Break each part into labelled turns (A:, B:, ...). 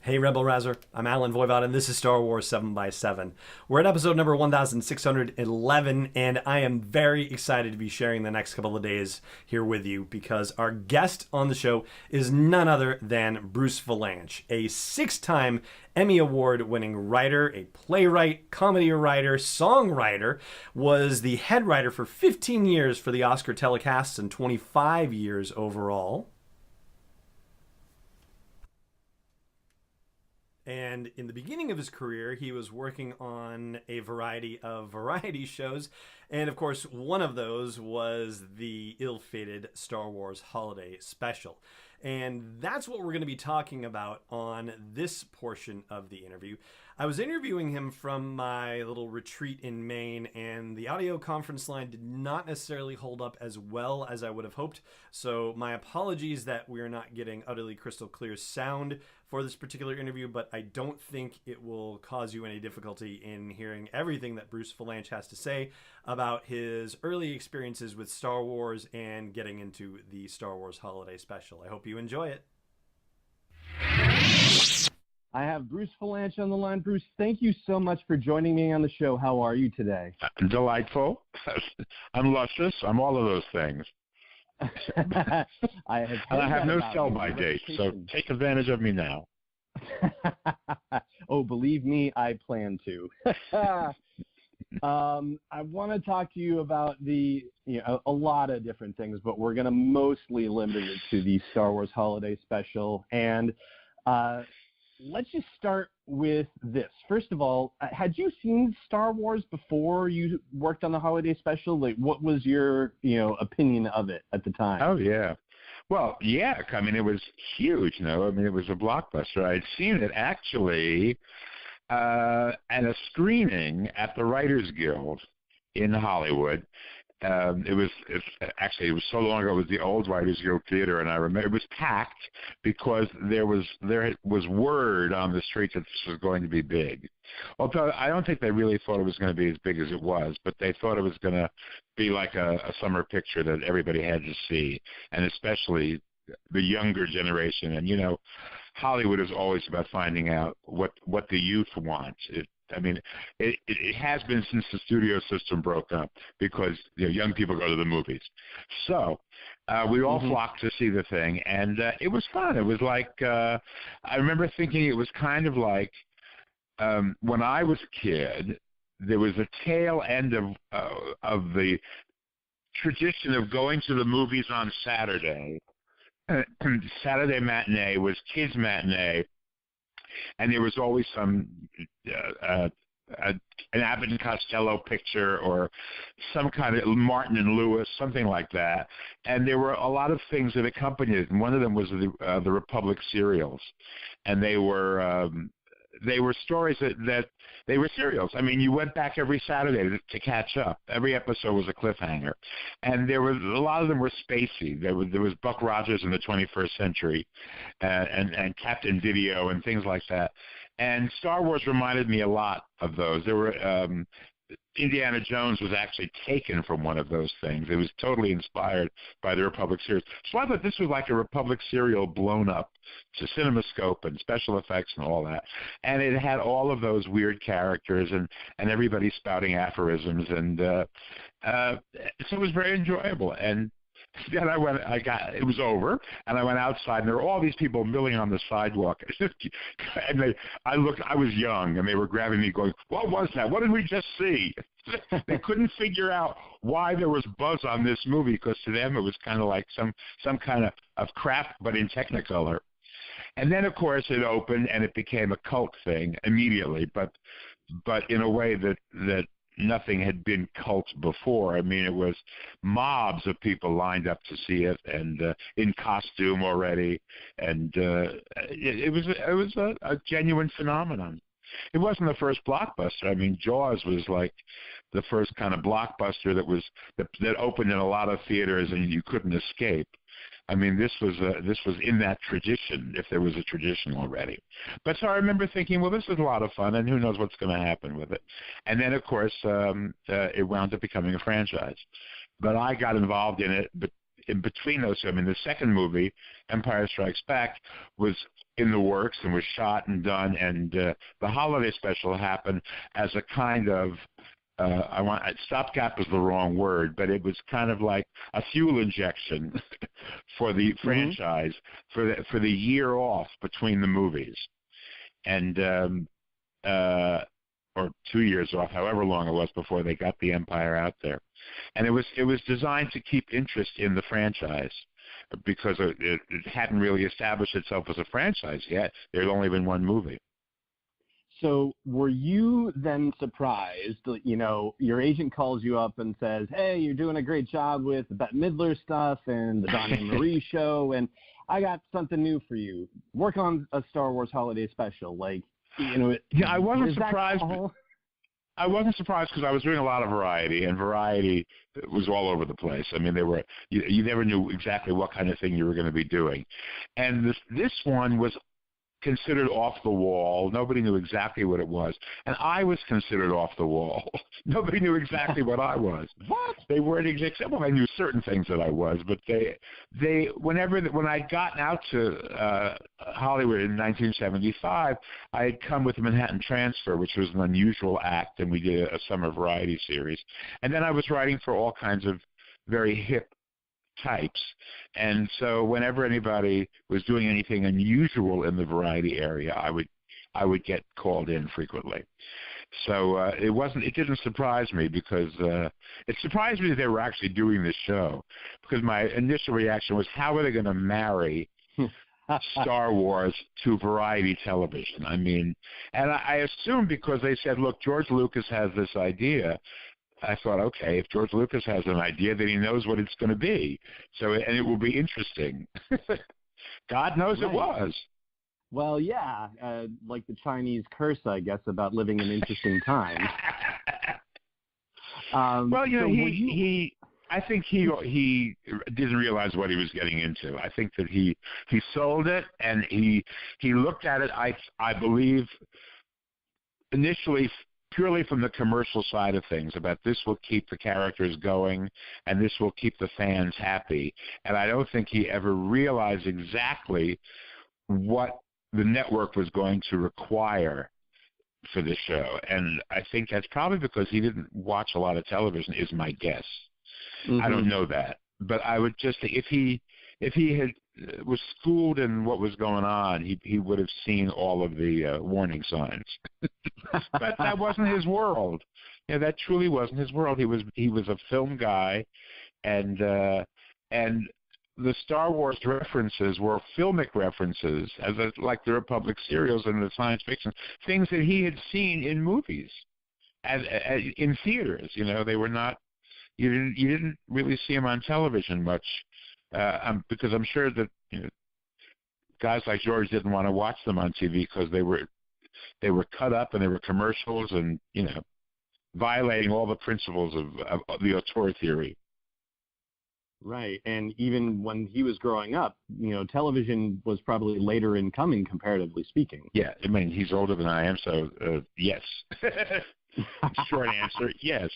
A: Hey Rebel Rouser, I'm Alan Voivod and this is Star Wars 7 by 7. We're at episode number 1611 and I am very excited to be sharing the next couple of days here with you because our guest on the show is none other than Bruce Vilanch, a six-time Emmy Award winning writer, a playwright, comedy writer, songwriter, was the head writer for 15 years for the Oscar telecasts and 25 years overall. And in the beginning of his career, he was working on a variety of variety shows. And of course, one of those was the ill-fated Star Wars Holiday Special. And that's what we're going to be talking about on this portion of the interview. I was interviewing him from my little retreat in Maine, and the audio conference line did not necessarily hold up as well as I would have hoped. So my apologies that we are not getting utterly crystal clear sound for this particular interview, but I don't think it will cause you any difficulty in hearing everything that Bruce Vilanch has to say about his early experiences with Star Wars and getting into the Star Wars Holiday Special. I hope you enjoy it.
B: I have Bruce Vilanch on the line. Bruce, thank you so much for joining me on the show. How are you today?
C: Delightful. I'm luscious. I'm all of those things.
B: I
C: have no sell-by date, so take advantage of me now.
B: Oh, believe me, I plan to. I want to talk to you about a lot of different things, but we're going to mostly limit it to the Star Wars Holiday Special. And let's just start with this. First of all, had you seen Star Wars before you worked on the Holiday Special? Like, what was your, opinion of it at the time?
C: Oh, yeah. Well, yeah. I mean, it was huge, I mean, it was a blockbuster. I'd seen it actually at a screening at the Writers Guild in Hollywood. It was so long ago. It was the old Writers Guild Theater, and I remember it was packed because there was word on the street that this was going to be big. Although I don't think they really thought it was going to be as big as it was, but they thought it was going to be like a summer picture that everybody had to see, and especially the younger generation. And Hollywood is always about finding out what the youth wants. It has been since the studio system broke up because young people go to the movies. So we all flocked to see the thing, and it was fun. It was like I remember thinking it was kind of like when I was a kid. There was a tail end of the tradition of going to the movies on Saturday. Saturday matinee was kids' matinee. And there was always some an Abbott and Costello picture or some kind of Martin and Lewis, something like that. And there were a lot of things that accompanied it. And one of them was the Republic serials, and they were stories that they were serials. I mean, you went back every Saturday to catch up. Every episode was a cliffhanger, and there was a lot of them were spacey. There was Buck Rogers in the 21st Century, and Captain Video and things like that. And Star Wars reminded me a lot of those. There were Indiana Jones was actually taken from one of those things. It was totally inspired by the Republic series. So I thought this was like a Republic serial blown up to CinemaScope and special effects and all that. And it had all of those weird characters and everybody spouting aphorisms. And so it was very enjoyable. And then it was over, and I went outside, and there were all these people milling on the sidewalk. And I was young, and they were grabbing me going, what was that? What did we just see? They couldn't figure out why there was buzz on this movie, because to them it was kind of like some kind of crap, but in Technicolor. And then, of course, it opened, and it became a cult thing immediately, but in a way that nothing had been cult before. I mean, it was mobs of people lined up to see it, and in costume already, and it was a genuine phenomenon. It wasn't the first blockbuster. I mean, Jaws was like the first kind of blockbuster that opened in a lot of theaters and you couldn't escape. I mean, this was in that tradition, if there was a tradition already. But so I remember thinking, well, this is a lot of fun, and who knows what's going to happen with it. And then, of course, it wound up becoming a franchise. But I got involved in it, but in between those two. I mean, the second movie, Empire Strikes Back, was in the works and was shot and done, and the holiday special happened as a kind of stopgap is the wrong word, but it was kind of like a fuel injection for the franchise for the year off between the movies, and or 2 years off, however long it was before they got the Empire out there, and it was designed to keep interest in the franchise because it hadn't really established itself as a franchise yet. There had only been one movie.
B: So were you then surprised, your agent calls you up and says, hey, you're doing a great job with the Bette Midler stuff and the Donnie and Marie show, and I got something new for you. Work on a Star Wars holiday special.
C: I wasn't surprised. I wasn't surprised because I was doing a lot of variety, and variety was all over the place. I mean, you never knew exactly what kind of thing you were going to be doing. And this one was considered off the wall. Nobody knew exactly what it was. And I was considered off the wall. Nobody knew exactly what I was.
B: What?
C: They weren't exactly, well, I knew certain things that I was, but when I'd gotten out to Hollywood in 1975, I had come with the Manhattan Transfer, which was an unusual act, and we did a summer variety series. And then I was writing for all kinds of very hip types, and so whenever anybody was doing anything unusual in the variety area, I would get called in frequently. So it didn't surprise me because it surprised me that they were actually doing this show, because my initial reaction was, how are they going to marry Star Wars to variety television? I mean, and I assumed because they said, look, George Lucas has this idea. I thought, okay, if George Lucas has an idea, then he knows what it's going to be. And it will be interesting. God knows it was.
B: Well, yeah, like the Chinese curse, I guess, about living in interesting times.
C: Well, I think he didn't realize what he was getting into. I think that he sold it, and he looked at it, I believe, initially purely from the commercial side of things, about this will keep the characters going and this will keep the fans happy. And I don't think he ever realized exactly what the network was going to require for the show. And I think that's probably because he didn't watch a lot of television, is my guess. I don't know that. But I would just think if he had was schooled in what was going on, he would have seen all of the warning signs. But that wasn't his world. Yeah, that truly wasn't his world. He was a film guy, and the Star Wars references were filmic references, like the Republic serials and the science fiction things that he had seen in movies, as in theaters. They were not. You didn't really see them on television much. Because I'm sure that guys like George didn't want to watch them on TV because they were cut up and they were commercials and violating all the principles of the auteur theory.
B: Right, and even when he was growing up, television was probably later in coming, comparatively speaking.
C: Yeah, I mean, he's older than I am, so yes. Short answer, yes.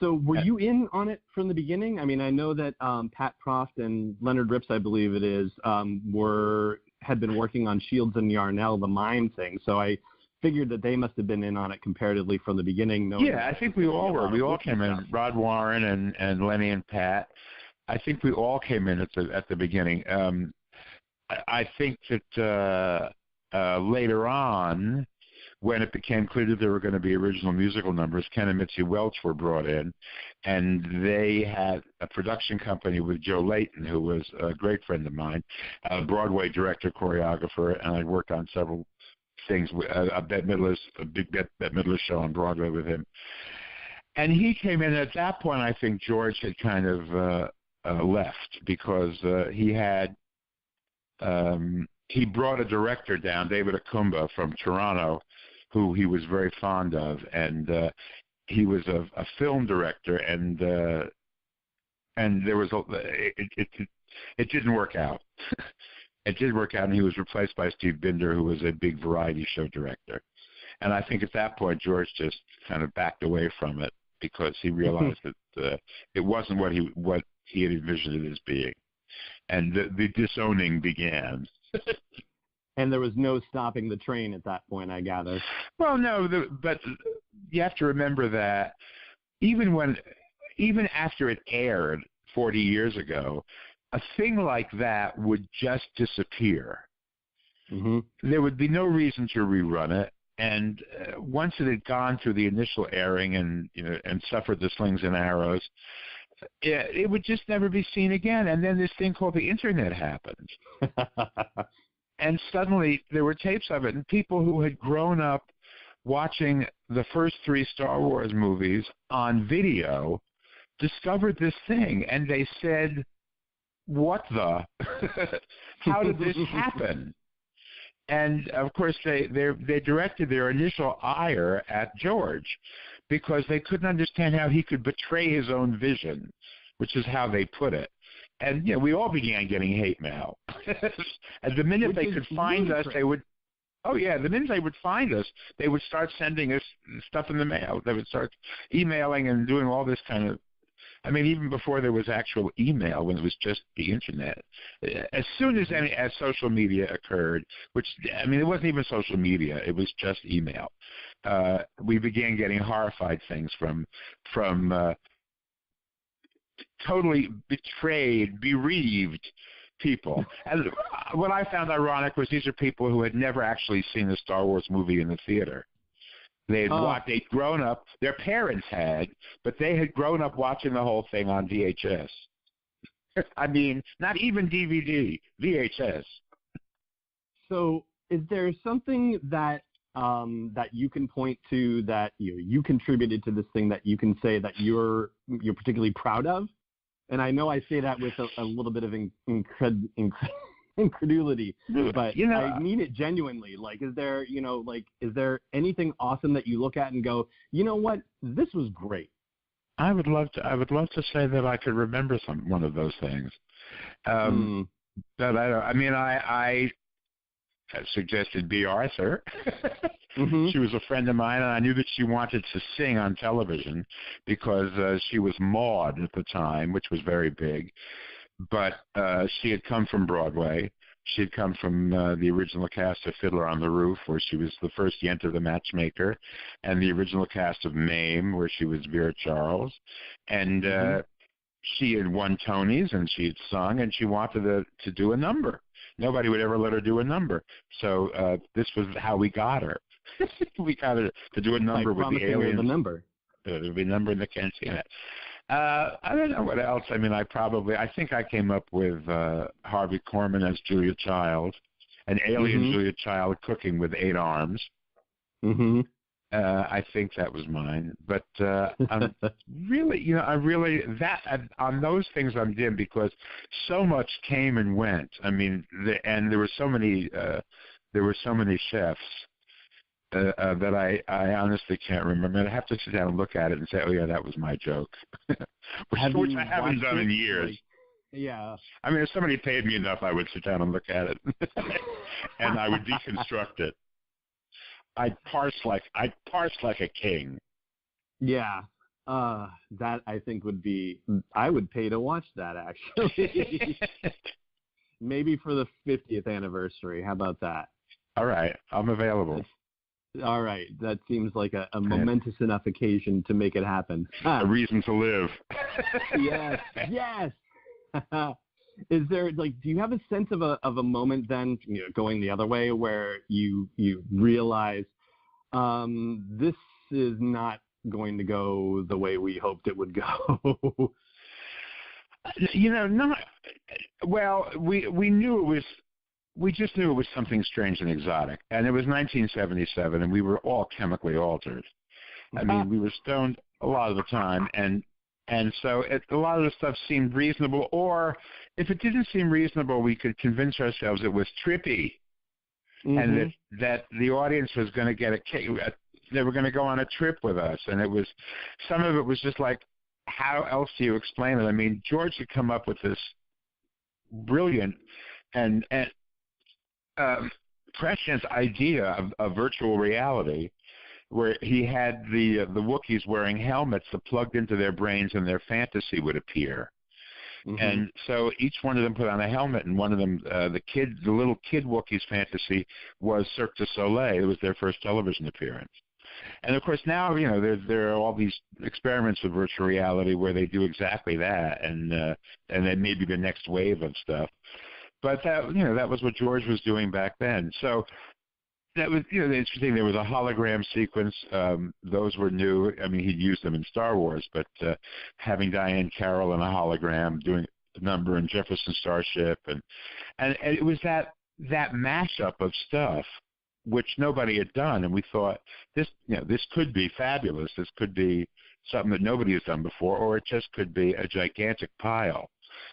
B: So were you in on it from the beginning? I mean, I know that Pat Proft and Leonard Rips, I believe it is, had been working on Shields and Yarnell, the mime thing. So I figured that they must have been in on it comparatively from the beginning.
C: Yeah, I think we all were. We all came in. Rod Warren and Lenny and Pat. I think we all came in at the beginning. I think that later on, when it became clear that there were going to be original musical numbers, Ken and Mitzi Welch were brought in, and they had a production company with Joe Layton, who was a great friend of mine, a Broadway director, choreographer, and I worked on several things, a big Bette Midler show on Broadway with him. And he came in, at that point, I think George had kind of left, because he brought a director down, David Akumba from Toronto, who he was very fond of, and he was a film director, and there was it didn't work out. It did work out, and he was replaced by Steve Binder, who was a big variety show director. And I think at that point George just kind of backed away from it because he realized that it wasn't what he had envisioned it as being. And the disowning began.
B: And there was no stopping the train at that point, I gather.
C: Well, no, but you have to remember that even after it aired 40 years ago, a thing like that would just disappear.
B: Mm-hmm.
C: There would be no reason to rerun it. And once it had gone through the initial airing and suffered the slings and arrows, it would just never be seen again. And then this thing called the Internet happened. And suddenly there were tapes of it, and people who had grown up watching the first 3 Star Wars movies on video discovered this thing, and they said, what the? How did this happen? And, of course, they directed their initial ire at George because they couldn't understand how he could betray his own vision, which is how they put it. And, we all began getting hate mail. And the minute they could find us, they would – oh, yeah, the minute they would find us, they would start sending us stuff in the mail. They would start emailing and doing all this kind of – I mean, even before there was actual email, when it was just the Internet. As soon as social media occurred, which – I mean, it wasn't even social media. It was just email. We began getting horrified things from totally betrayed, bereaved people. And what I found ironic was these are people who had never actually seen a Star Wars movie in the theater. They'd grown up, their parents had, but they had grown up watching the whole thing on VHS. I mean, not even DVD, VHS.
B: So is there something that you can point to that you contributed to this thing that you can say that you're particularly proud of? And I know I say that with a little bit of incredulity, but I mean it genuinely. Like, is there anything awesome that you look at and go, you know what, this was great?
C: I would love to say that I could remember one of those things. But I suggested B. Arthur. Mm-hmm. She was a friend of mine, and I knew that she wanted to sing on television because she was Maude at the time, which was very big. But she had come from Broadway. She had come from the original cast of Fiddler on the Roof, where she was the first Yenta the Matchmaker, and the original cast of Mame, where she was Vera Charles. And she had won Tonys, and she had sung, and she wanted to do a number. Nobody would ever let her do a number. So this was how we got her. We got her to do a number with the aliens.
B: The number.
C: There would be a number in the cantina. I don't know what else. I mean, I think I came up with Harvey Korman as Julia Child, an alien Julia Child cooking with 8 arms. Mm-hmm. I think that was mine. But I'm really, on those things I'm dim because so much came and went. I mean, and there were so many chefs that I honestly can't remember. I have to sit down and look at it and say, oh yeah, that was my joke, which I haven't done in years.
B: Yeah.
C: I mean, if somebody paid me enough, I would sit down and look at it, and I would deconstruct it. I'd parse like a king.
B: Yeah. That I think would be. I would pay to watch that actually. Maybe for the 50th anniversary. How about that?
C: All right, I'm available.
B: All right, that seems like a momentous enough occasion to make it happen.
C: A reason to live.
B: Yes. Is there do you have a sense of a moment then, going the other way, where you realize this is not going to go the way we hoped it would go?
C: Not well. We knew it was. We just knew it was something strange and exotic. And it was 1977, and we were all chemically altered. I mean, we were stoned a lot of the time, and so a lot of the stuff seemed reasonable. Or if it didn't seem reasonable, we could convince ourselves it was trippy, and that the audience was going to get a kick. They were going to go on a trip with us, and it was some of it was just like, how else do you explain it? I mean, George had come up with this brilliant and prescient idea of virtual reality, where he had the Wookiees wearing helmets that plugged into their brains and their fantasy would appear. And so each one of them put on a helmet, and one of them, the little kid Wookiee's fantasy was Cirque du Soleil. It was their first television appearance. And of course now, there are all these experiments with virtual reality where they do exactly that, and then maybe the next wave of stuff. But that was what George was doing back then. So that was interesting. There was a hologram sequence. Those were new. I mean, he'd used them in Star Wars, but having Diane Carroll in a hologram doing a number in Jefferson Starship, and it was that mashup of stuff which nobody had done, and we thought this could be fabulous. This could be something that nobody has done before, or it just could be a gigantic pile.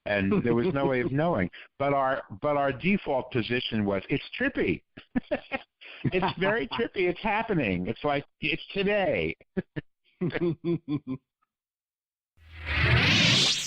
C: And there was no way of knowing. But our default position was, it's trippy. It's very trippy. It's happening. It's like, it's today.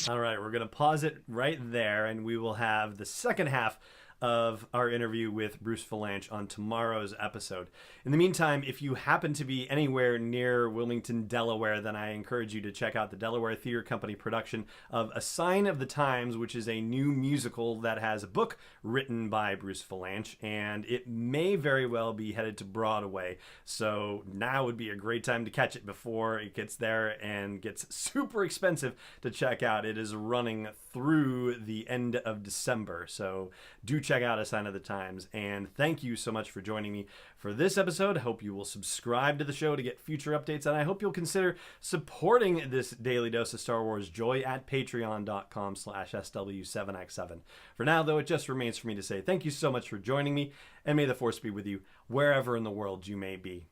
A: All right, we're going to pause it right there, and we will have the second half of our interview with Bruce Vilanch on tomorrow's episode. In the meantime, if you happen to be anywhere near Wilmington, Delaware, then I encourage you to check out the Delaware Theater Company production of A Sign of the Times, which is a new musical that has a book written by Bruce Vilanch, and it may very well be headed to Broadway. So now would be a great time to catch it before it gets there and gets super expensive to check out. It is running through the end of December, so do check out A Sign of the Times. And thank you so much for joining me for this episode. I hope you will subscribe to the show to get future updates, and I hope you'll consider supporting this daily dose of Star Wars joy at patreon.com/SW7X7. For now, though, it just remains for me to say thank you so much for joining me, and may the Force be with you wherever in the world you may be.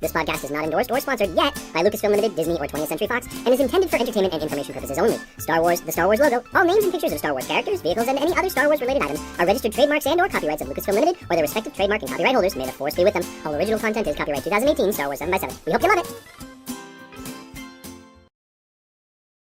D: This podcast is not endorsed or sponsored yet by Lucasfilm Limited, Disney, or 20th Century Fox, and is intended for entertainment and information purposes only. Star Wars, the Star Wars logo, all names and pictures of Star Wars characters, vehicles, and any other Star Wars-related items are registered trademarks and/or copyrights of Lucasfilm Limited or their respective trademark and copyright holders. May the Force be with them. All original content is copyright 2018 Star Wars 7x7. We hope you love it.